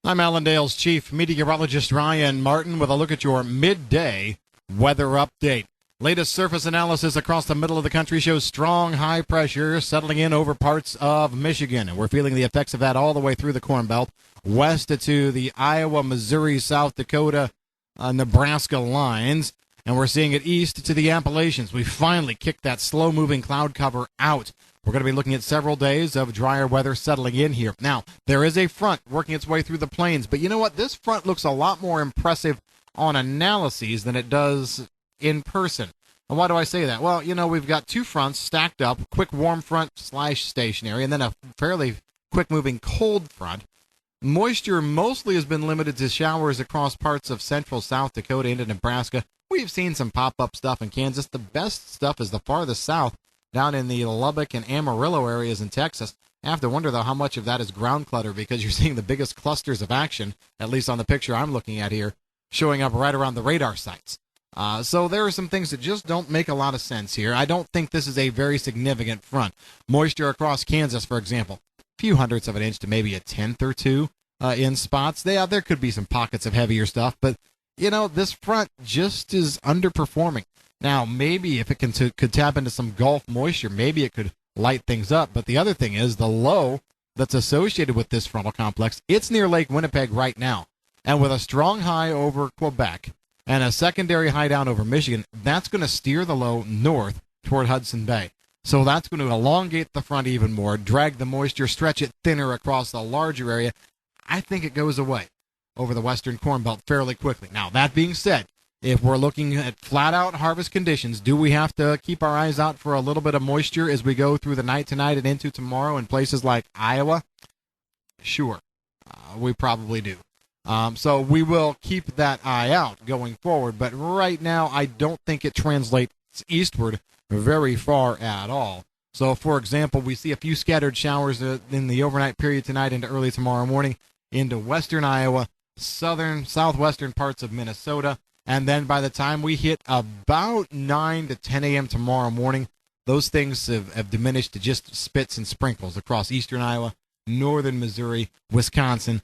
I'm Allendale's Chief Meteorologist Ryan Martin with a look at your midday weather update. Latest surface analysis across the middle of the country shows strong high pressure settling in over parts of Michigan. And we're feeling the effects of that all the way through the Corn Belt, west to the Iowa, Missouri, South Dakota, Nebraska lines. And we're seeing it east to the Appalachians. We finally kicked that slow-moving cloud cover out. We're going to be looking at several days of drier weather settling in here. Now, there is a front working its way through the plains, but you know what? This front looks a lot more impressive on analyses than it does in person. And why do I say that? Well, you know, we've got two fronts stacked up, quick warm front / stationary, and then a fairly quick-moving cold front. Moisture mostly has been limited to showers across parts of central South Dakota into Nebraska. We've seen some pop-up stuff in Kansas. The best stuff is the farthest south, down in the Lubbock and Amarillo areas in Texas. I have to wonder, though, how much of that is ground clutter, because you're seeing the biggest clusters of action, at least on the picture I'm looking at here, showing up right around the radar sites. So there are some things that just don't make a lot of sense here. I don't think this is a very significant front. Moisture across Kansas, for example, a few hundredths of an inch to maybe a tenth or two in spots. There could be some pockets of heavier stuff, but, you know, this front just is underperforming. Now, maybe if it could tap into some Gulf moisture, maybe it could light things up. But the other thing is the low that's associated with this frontal complex, it's near Lake Winnipeg right now. And with a strong high over Quebec and a secondary high down over Michigan, that's going to steer the low north toward Hudson Bay. So that's going to elongate the front even more, drag the moisture, stretch it thinner across the larger area. I think it goes away over the western Corn Belt fairly quickly. Now, that being said, if we're looking at flat-out harvest conditions, do we have to keep our eyes out for a little bit of moisture as we go through the night tonight and into tomorrow in places like Iowa? Sure, we probably do. So we will keep that eye out going forward. But right now, I don't think it translates eastward very far at all. So, for example, we see a few scattered showers in the overnight period tonight into early tomorrow morning into western Iowa, southwestern parts of Minnesota. And then by the time we hit about 9 to 10 a.m. tomorrow morning, those things have diminished to just spits and sprinkles across eastern Iowa, northern Missouri, Wisconsin,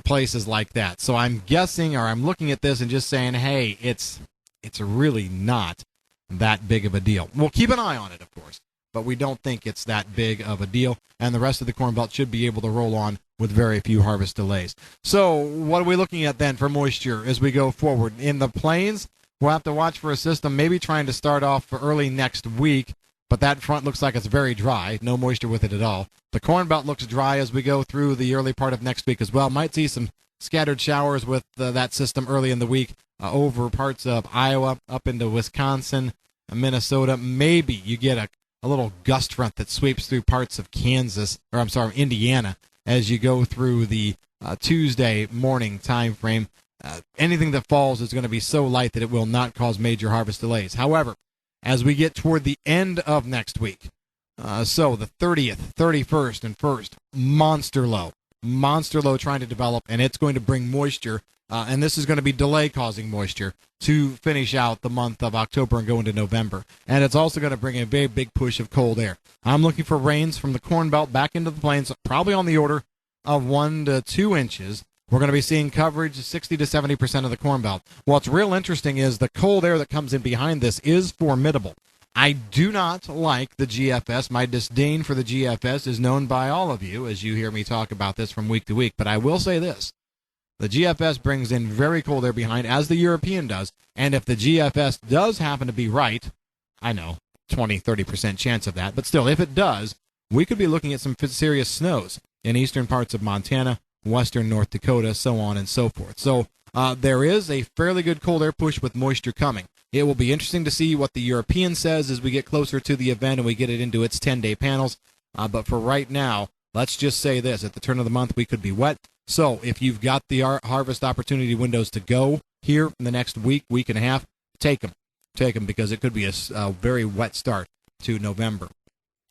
places like that. So I'm guessing, or I'm looking at this and just saying, hey, it's really not that big of a deal. We'll keep an eye on it, of course, but we don't think it's that big of a deal, and the rest of the Corn Belt should be able to roll on with very few harvest delays. So what are we looking at then for moisture as we go forward? In the plains, we'll have to watch for a system maybe trying to start off for early next week, but that front looks like it's very dry, no moisture with it at all. The Corn Belt looks dry as we go through the early part of next week as well. Might see some scattered showers with that system early in the week over parts of Iowa, up into Wisconsin, Minnesota. Maybe you get a little gust front that sweeps through parts of Indiana, as you go through the Tuesday morning time frame. Anything that falls is going to be so light that it will not cause major harvest delays. However, as we get toward the end of next week, so the 30th, 31st, and 1st, monster low trying to develop, and it's going to bring moisture, and this is going to be delay-causing moisture to finish out the month of October and go into November. And it's also going to bring a very big push of cold air. I'm looking for rains from the Corn Belt back into the plains, probably on the order of 1 to 2 inches. We're going to be seeing coverage 60 to 70% of the Corn Belt. What's real interesting is the cold air that comes in behind this is formidable. I do not like the GFS. My disdain for the GFS is known by all of you as you hear me talk about this from week to week. But I will say this. The GFS brings in very cold air behind, as the European does. And if the GFS does happen to be right, I know, 20, 30% chance of that. But still, if it does, we could be looking at some serious snows in eastern parts of Montana, western North Dakota, so on and so forth. So there is a fairly good cold air push with moisture coming. It will be interesting to see what the European says as we get closer to the event and we get it into its 10-day panels. But for right now, let's just say this. At the turn of the month, we could be wet. So if you've got the harvest opportunity windows to go here in the next week, week and a half, take them. Take them because it could be a very wet start to November.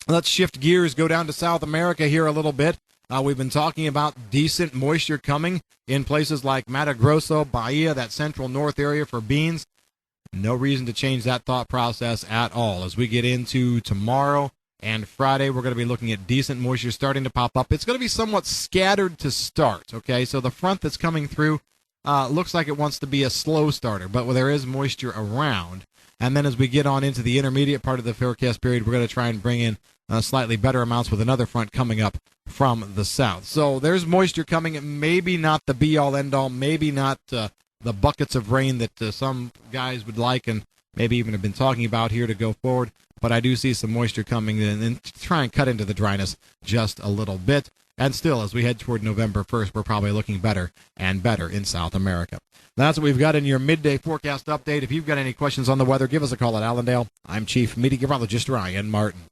Let's shift gears, go down to South America here a little bit. We've been talking about decent moisture coming in places like Mato Grosso, Bahia, that central north area for beans. No reason to change that thought process at all. As we get into tomorrow And Friday, we're going to be looking at decent moisture starting to pop up. It's going to be somewhat scattered to start, okay? So the front that's coming through looks like it wants to be a slow starter, but there is moisture around. And then as we get on into the intermediate part of the forecast period, we're going to try and bring in slightly better amounts with another front coming up from the south. So there's moisture coming. Maybe not the be-all, end-all, maybe not the buckets of rain that some guys would like and maybe even have been talking about here to go forward. But I do see some moisture coming in and try and cut into the dryness just a little bit. And still, as we head toward November 1st, we're probably looking better and better in South America. That's what we've got in your midday forecast update. If you've got any questions on the weather, give us a call at Allendale. I'm Chief Meteorologist Ryan Martin.